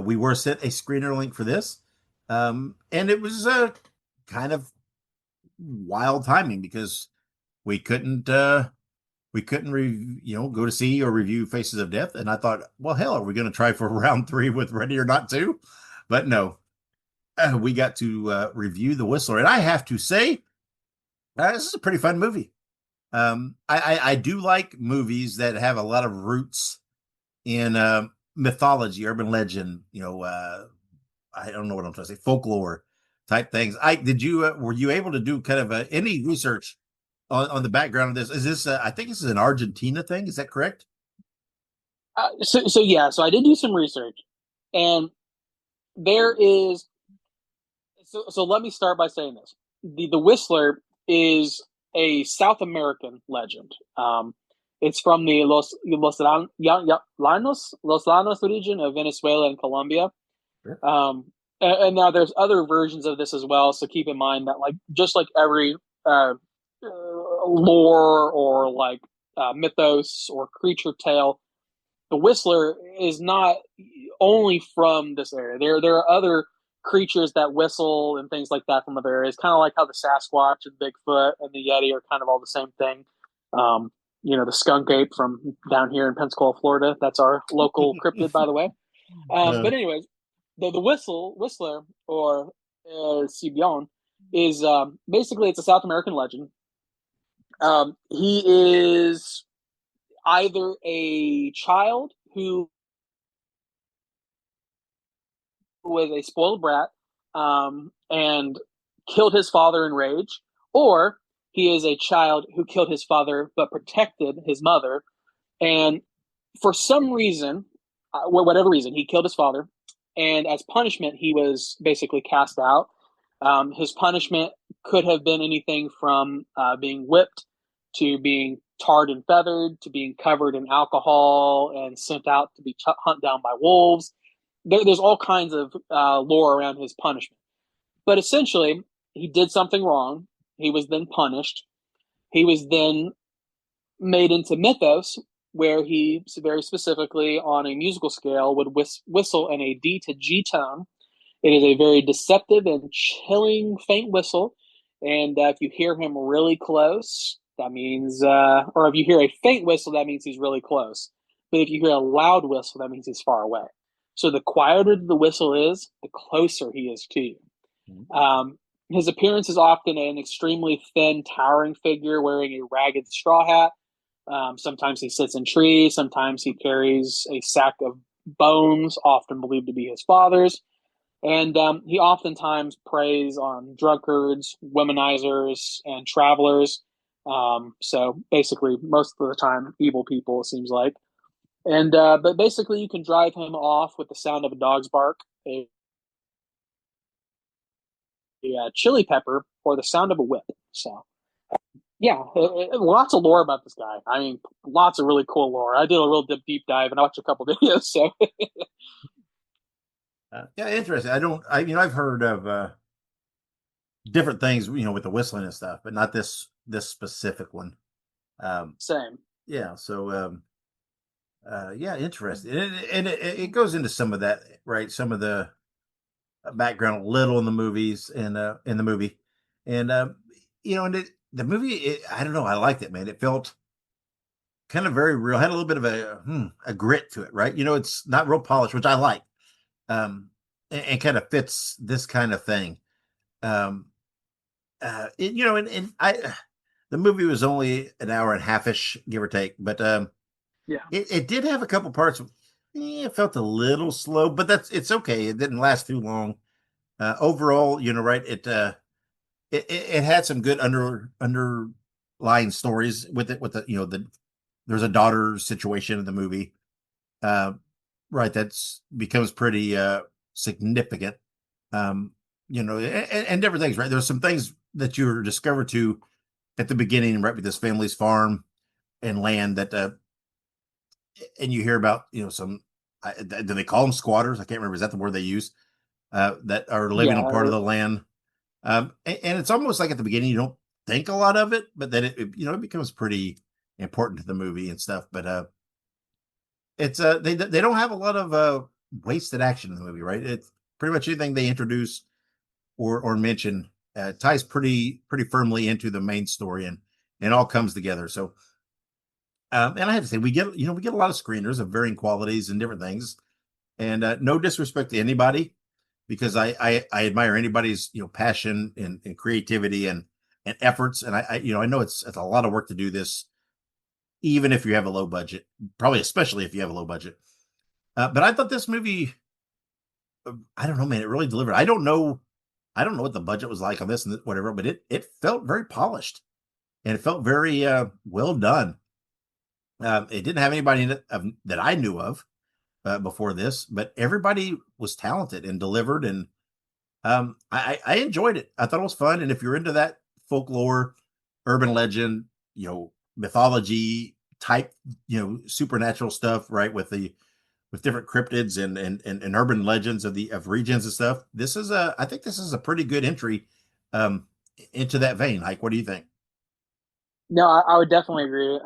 We were sent a screener link for this, and it was kind of wild timing because we couldn't go to see or review Faces of Death, and I thought, well, hell, are we going to try for round 3 with Ready or Not 2? But no, we got to review The Whistler, and I have to say, this is a pretty fun movie. I do like movies that have a lot of roots in mythology, urban legend, I don't know what I'm trying to say, folklore type things. Were you able to do kind of any research on the background of this? Is this I think this is an Argentina thing, is that correct? So I did do some research, and there is so let me start by saying this: the Whistler is a South American legend. It's from the Los Llanos region of Venezuela and Colombia. Sure. And now there's other versions of this as well. So keep in mind that, like, just like every lore or like mythos or creature tale, the Whistler is not only from this area. There are other creatures that whistle and things like that from other areas, kind of like how the Sasquatch and Bigfoot and the Yeti are kind of all the same thing. The skunk ape from down here in Pensacola, Florida. That's our local cryptid, by the way. But anyways, the Whistler, or Sibion, is basically, it's a South American legend. He is either a child who was a spoiled brat and killed his father in rage, or he is a child who killed his father but protected his mother. And for some reason, whatever reason, he killed his father. And as punishment, he was basically cast out. His punishment could have been anything from being whipped to being tarred and feathered to being covered in alcohol and sent out to be hunted down by wolves. There's all kinds of lore around his punishment. But essentially, he did something wrong. He was then punished. He was then made into mythos, where he very specifically, on a musical scale, would whistle in a D to G tone. It is a very deceptive and chilling faint whistle. And if you hear him really close, that means, or if you hear a faint whistle, that means he's really close. But if you hear a loud whistle, that means he's far away. So the quieter the whistle is, the closer he is to you. His appearance is often an extremely thin, towering figure wearing a ragged straw hat. Sometimes he sits in trees. Sometimes he carries a sack of bones, often believed to be his father's. And he oftentimes preys on drunkards, womanizers, and travelers. So basically, most of the time, evil people, it seems like. And but basically, you can drive him off with the sound of a dog's bark, a chili pepper, or the sound of a whip. So yeah, lots of lore about this guy. I mean, lots of really cool lore. I did a real deep dive and I watched a couple videos. So Yeah, interesting. I've heard of different things, with the whistling and stuff, but not this specific one. Same. Yeah. So, yeah, interesting. And it goes into some of that, right? Some of the background a little in the movies and in the movie, and the movie. I don't know. I liked it, man. It felt kind of very real. Had a little bit of a grit to it, right? It's not real polished, which I like. And kind of fits this kind of thing. And I, the movie was only an hour and a half-ish, give or take, but Yeah. it did have a couple parts. It felt a little slow, but it's okay. It didn't last too long. Overall, right? It had some good underlying stories with it. With there's a daughter situation in the movie. right, that's becomes pretty significant. Um, and different things, right? There's some things that you discover to at the beginning, right, with this family's farm and land that and you hear about, some do they call them squatters? I can't remember. Is that the word they use? That are living on part of Yeah, the land. And it's almost like at the beginning you don't think a lot of it, but then it becomes pretty important to the movie and stuff. But it's they don't have a lot of wasted action in the movie, right? It's pretty much anything they introduce or mention ties pretty firmly into the main story, and all comes together. So and I have to say we get a lot of screeners of varying qualities and different things, and no disrespect to anybody, because I admire anybody's passion and creativity and efforts, and I know it's a lot of work to do this, even if you have a low budget, probably especially if you have a low budget. But I thought this movie, I don't know, man, it really delivered. I don't know what the budget was like on this and whatever, but it felt very polished, and it felt very well done. It didn't have anybody in it that I knew of before this, but everybody was talented and delivered, and I enjoyed it. I thought it was fun, and if you're into that folklore, urban legend, mythology type, supernatural stuff, right, with different cryptids and urban legends of regions and stuff, I think this is a pretty good entry um, into that vein. Like, what do you think? no, I would definitely agree.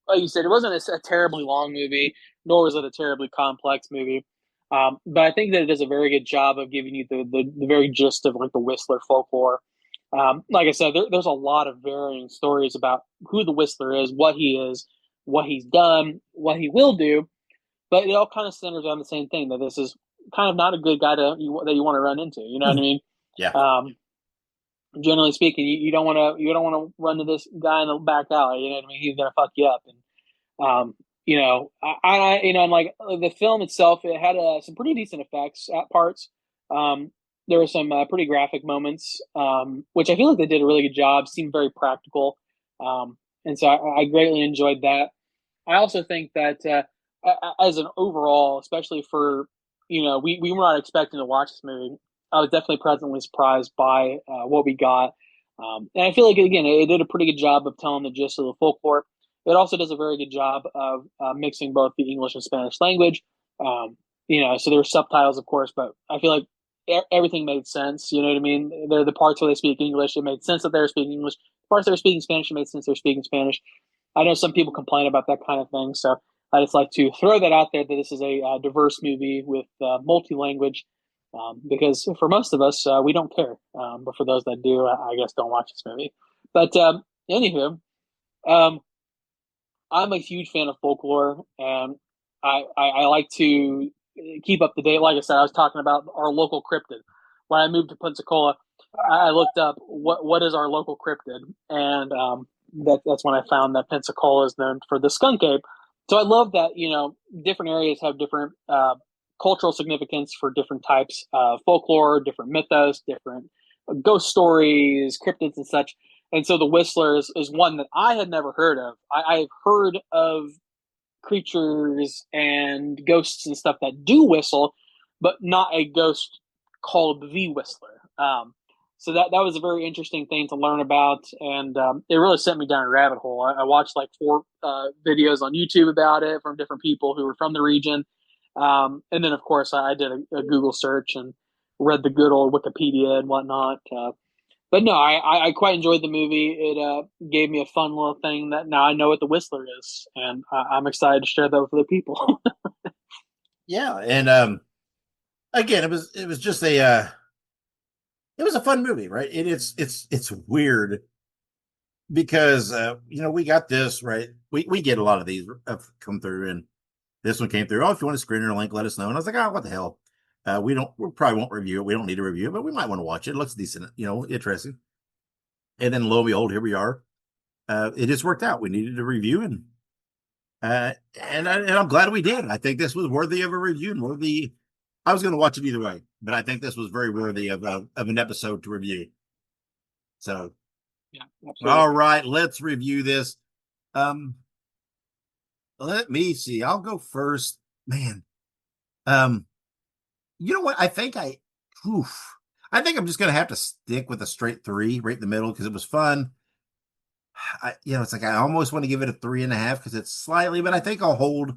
Like you said, it wasn't a terribly long movie, nor was it a terribly complex movie. But I think that it does a very good job of giving you the very gist of like the Whistler folklore. Like I said, there's a lot of varying stories about who the Whistler is, what he's done, what he will do. But it all kind of centers on the same thing, that this is kind of not a good guy that you want to run into. You know what I mean? Yeah. Um, Generally speaking, you don't want to run to this guy in the back alley. You know what I mean? He's gonna fuck you up. And and like the film itself, it had some pretty decent effects at parts. There were some pretty graphic moments, which I feel like they did a really good job. Seemed very practical, and so I greatly enjoyed that. I also think that as an overall, especially for we were not expecting to watch this movie. I was definitely pleasantly surprised by what we got, and I feel like again it did a pretty good job of telling the gist of the folklore. It also does a very good job of mixing both the English and Spanish language. Um, so there were subtitles, of course, but I feel like everything made sense. You know what I mean? There are the parts where they speak English; it made sense that they were speaking English. The parts they were speaking Spanish, it made sense they were speaking Spanish. I know some people complain about that kind of thing, so I just like to throw that out there that this is a diverse movie with multi-language. Because for most of us, we don't care. But for those that do, I guess don't watch this movie. But anywho, um, I'm a huge fan of folklore, and I like to keep up to date. Like I said, I was talking about our local cryptid. When I moved to Pensacola, I looked up what is our local cryptid, and that's when I found that Pensacola is known for the skunk ape. So I love that different areas have different cultural significance for different types of folklore, different mythos, different ghost stories, cryptids, and such. And so the Whistler is one that I had never heard of. I've heard of creatures and ghosts and stuff that do whistle, but not a ghost called the Whistler. So that was a very interesting thing to learn about, and it really sent me down a rabbit hole. I watched like 4 videos on YouTube about it from different people who were from the region, and then of course I did a Google search and read the good old Wikipedia and whatnot. But no, I quite enjoyed the movie. It gave me a fun little thing that now I know what the Whistler is, and I'm excited to share that with other people. Yeah, and again, it was just it was a fun movie, right? It's weird because we got this right. We get a lot of these come through, and this one came through. Oh, if you want a screener link, let us know. And I was like, oh, what the hell? We probably won't review it. We don't need to review it, but we might want to watch it. It looks decent, interesting. And then lo and behold, here we are. It just worked out. We needed a review, and I'm glad we did. I think this was worthy of a review and worthy. I was going to watch it either way, but I think this was very worthy of an episode to review. So, Yeah, absolutely. all right, let's review this. Um, Let me see. I'll go first. Man, Um, you know what? Oof, I think I'm just gonna have to stick with a straight three, right in the middle, because it was fun. It's like I almost want to give it a 3.5 because it's slightly, but I think I'll hold.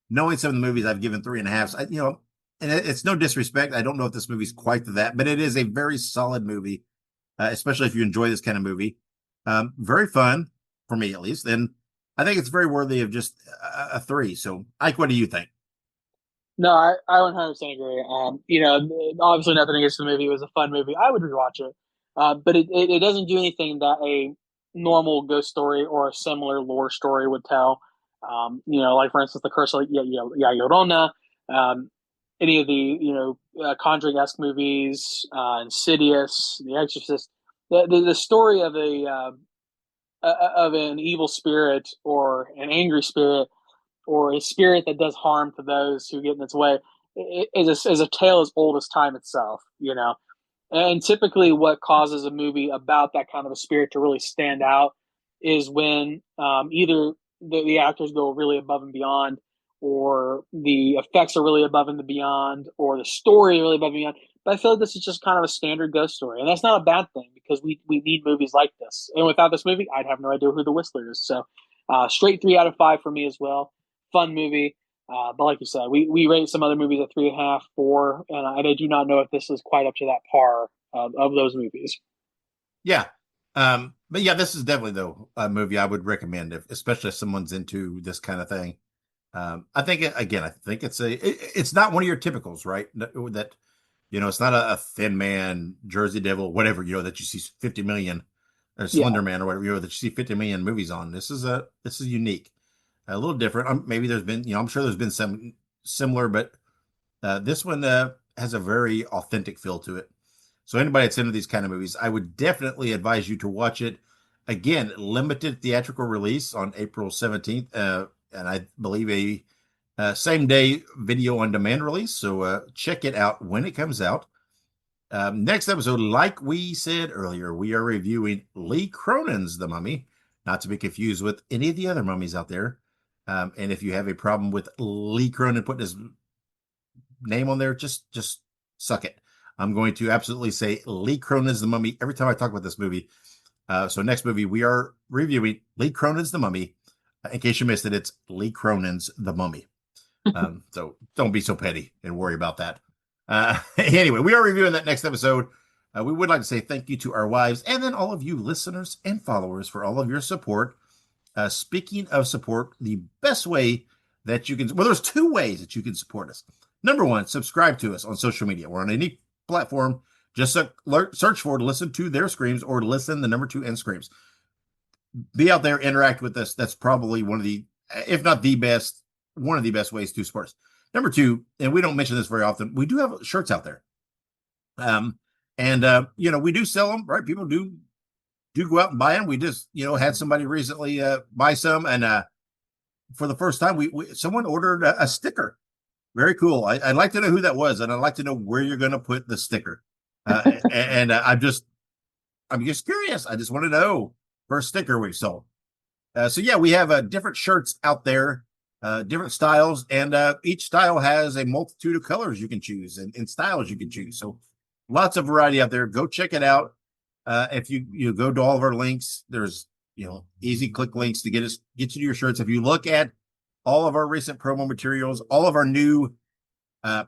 Knowing some of the movies I've given 3.5, and it's no disrespect. I don't know if this movie's quite to that, but it is a very solid movie, especially if you enjoy this kind of movie. Very fun for me, at least, and I think it's very worthy of just a three. So, Ike, what do you think? No, I 100% agree. Obviously nothing against the movie. It was a fun movie. I would rewatch it. But it doesn't do anything that a normal ghost story or a similar lore story would tell. Like for instance, the Curse of Llorona, any of the, Conjuring-esque movies, Insidious, The Exorcist. The story of an evil spirit or an angry spirit or a spirit that does harm to those who get in its way is a tale as old as time itself, And typically, what causes a movie about that kind of a spirit to really stand out is when either the actors go really above and beyond, or the effects are really above and beyond, or the story really above and beyond. But I feel like this is just kind of a standard ghost story, and that's not a bad thing because we need movies like this. And without this movie, I'd have no idea who the Whistler is. So, straight 3 out of 5 for me as well. Fun movie. But like you said, we rate some other movies at 3.5, 4, and I do not know if this is quite up to that par of those movies. Yeah. But yeah, this is definitely though a movie I would recommend if, especially if someone's into this kind of thing. I think it's not one of your typicals, right? That it's not a Thin Man, Jersey Devil, whatever, that you see 50 million, or Yeah, Slender Man or whatever, that you see 50 million movies on. This is unique, a little different. Maybe there's been, I'm sure there's been some similar, but this one has a very authentic feel to it. So anybody that's into these kind of movies, I would definitely advise you to watch it. Again, limited theatrical release on April 17th, and I believe a same day video on demand release. So check it out when it comes out. Next episode, like we said earlier, we are reviewing Lee Cronin's The Mummy, not to be confused with any of the other mummies out there. And if you have a problem with Lee Cronin putting his name on there, just suck it. I'm going to absolutely say Lee Cronin's The Mummy every time I talk about this movie. So next movie we are reviewing Lee Cronin's The Mummy. In case you missed it, it's Lee Cronin's The Mummy. So don't be so petty and worry about that. Anyway, we are reviewing that next episode. We would like to say thank you to our wives and then all of you listeners and followers for all of your support. Speaking of support, the best way that you can, well, there's two ways that you can support us. Number one, subscribe to us on social media. We're on any platform. Just search for to listen to their screams or listen the number 2 and screams. Be out there, interact with us. That's probably one of the, if not the best, one of the best ways to support us. Number two, and we don't mention this very often, we do have shirts out there. We do sell them, right? People do go out and buy them. We just, had somebody recently buy some, and for the first time, someone ordered a sticker. Very cool. I'd like to know who that was, and I'd like to know where you're going to put the sticker. I'm just curious. I just want to know first sticker we've sold. So yeah, we have different shirts out there, different styles, and each style has a multitude of colors you can choose and styles you can choose. So lots of variety out there. Go check it out. If you go to all of our links, there's easy click links to get you to your shirts. If you look at all of our recent promo materials, all of our new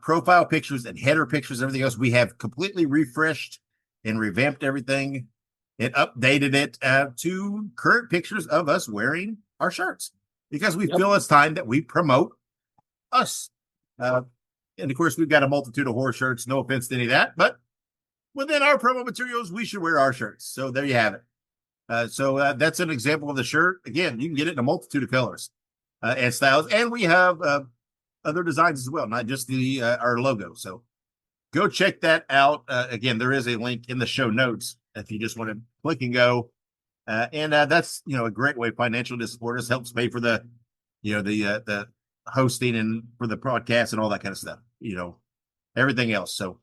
profile pictures and header pictures, everything else, we have completely refreshed and revamped everything and updated it to current pictures of us wearing our shirts because we feel it's time that we promote us. And of course, we've got a multitude of horror shirts. No offense to any of that, but within our promo materials, we should wear our shirts. So there you have it. So that's an example of the shirt. Again, you can get it in a multitude of colors and styles, and we have other designs as well, not just the our logo. So go check that out. Again, there is a link in the show notes if you just want to click and go. And that's a great way financially to support us. Helps pay for the the hosting and for the broadcast and all that kind of stuff. Everything else. So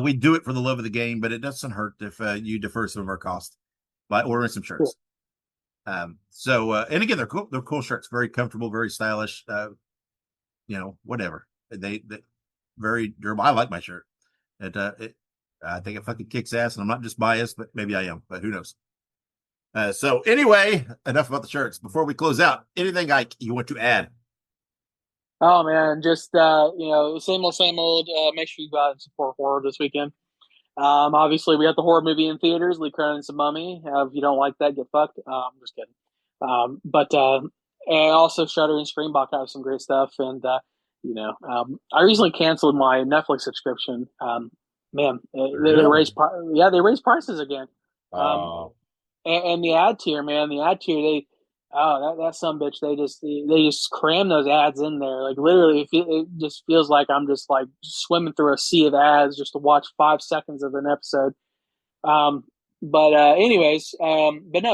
we do it for the love of the game, but it doesn't hurt if you defer some of our costs by ordering some shirts. Cool. And again, they're cool. They're cool shirts, very comfortable, very stylish. Whatever. They very durable. I like my shirt. I think it fucking kicks ass, and I'm not just biased, but maybe I am, but who knows? So anyway, enough about the shirts. Before we close out, anything you want to add? Oh man, just same old. Make sure you go out and support horror this weekend. Obviously, we got the horror movie in theaters, Lee Cronin's The Mummy. If you don't like that, get fucked. I'm just kidding. But and also Shudder and Screambox have some great stuff. And I recently canceled my Netflix subscription. Man, they Really? they raised prices again. Um, Oh, and the ad tier, man, the ad tier, that some bitch, they just cram those ads in there. Like literally, it just feels like I'm just like swimming through a sea of ads just to watch 5 seconds of an episode. Um, but no,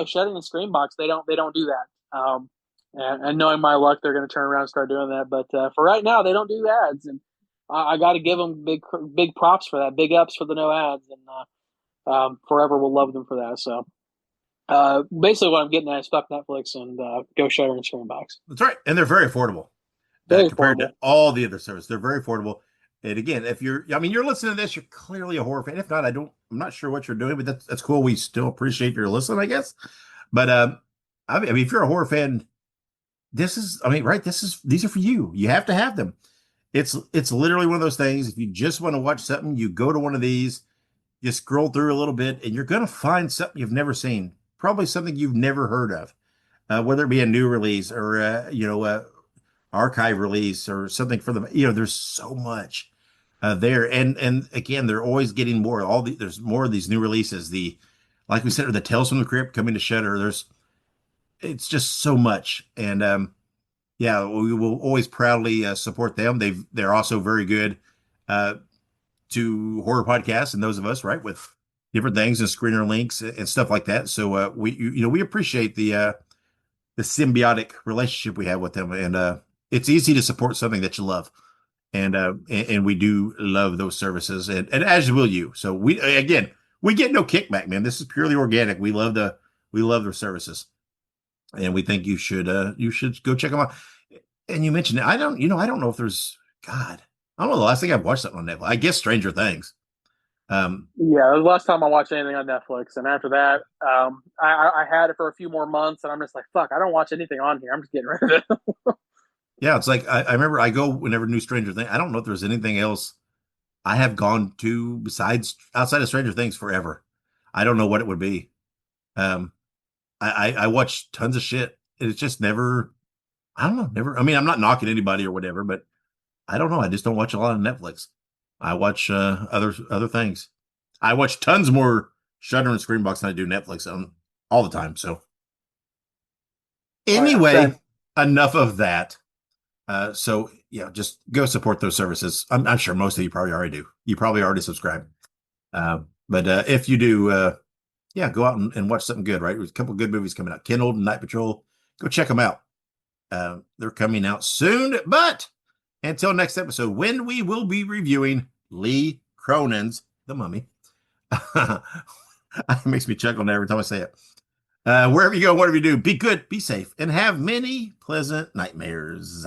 Shutting and Screenbox, they don't do that. And knowing my luck, they're going to turn around and start doing that. But for right now, they don't do ads, and I got to give them big props for that, big ups for the no ads, and forever will love them for that. So basically, what I'm getting at is fuck Netflix and go Shutter and Screenbox. that's right. And they're very affordable Very compared to affordable. all the other services. They're very affordable. And again, if I mean, you're listening to this, you're clearly a horror fan. If not, I'm not sure what you're doing, but that's cool. We still appreciate your listen, I guess. But I mean, if you're a horror fan, I mean, right? These are for you. You have to have them. It's literally one of those things. If you just want to watch something, you go to one of these, you scroll through a little bit, and you're gonna find something you've never seen, probably something you've never heard of, whether it be a new release or archive release or something for them. There's so much there, and again, they're always getting more. There's more of these new releases. Like we said, the Tales from the Crypt coming to Shudder. It's just so much, and yeah, we will always proudly support them. They're also very good uh, to horror podcasts and those of us, right, with different things and screener links and stuff like that. So we appreciate the symbiotic relationship we have with them, and it's easy to support something that you love, and we do love those services, and as will you. So we get no kickback, man. This is purely organic. We love their services, and we think you should go check them out. And you mentioned it. I don't know if there's God. I don't know the last thing I've watched something on Netflix. I guess Stranger Things. Yeah, it was the last time I watched anything on Netflix, and after that, I had it for a few more months, and I'm just like, fuck, I don't watch anything on here. I'm just getting rid of it. Yeah, it's like I remember I go whenever new Stranger Things. I don't know if there's anything else I have gone to besides outside of Stranger Things forever. I don't know what it would be. Um, I watch tons of shit, and it's just never. I don't know, never. I mean, I'm not knocking anybody or whatever, but I don't know. I just don't watch a lot of Netflix. I watch other things. I watch tons more Shudder and Screenbox than I do Netflix on all the time. So Oh yeah, anyway, same. enough of that. So yeah, just go support those services. I'm sure most of you probably already do. You probably already subscribe. But if you do, yeah, go out and watch something good. Right, there's a couple of good movies coming out. Kindled and Night Patrol. Go check them out. They're coming out soon. But until next episode, when we will be reviewing Lee Cronin's The Mummy. It makes me chuckle every time I say it. Wherever you go, whatever you do, be good, be safe, and have many pleasant nightmares.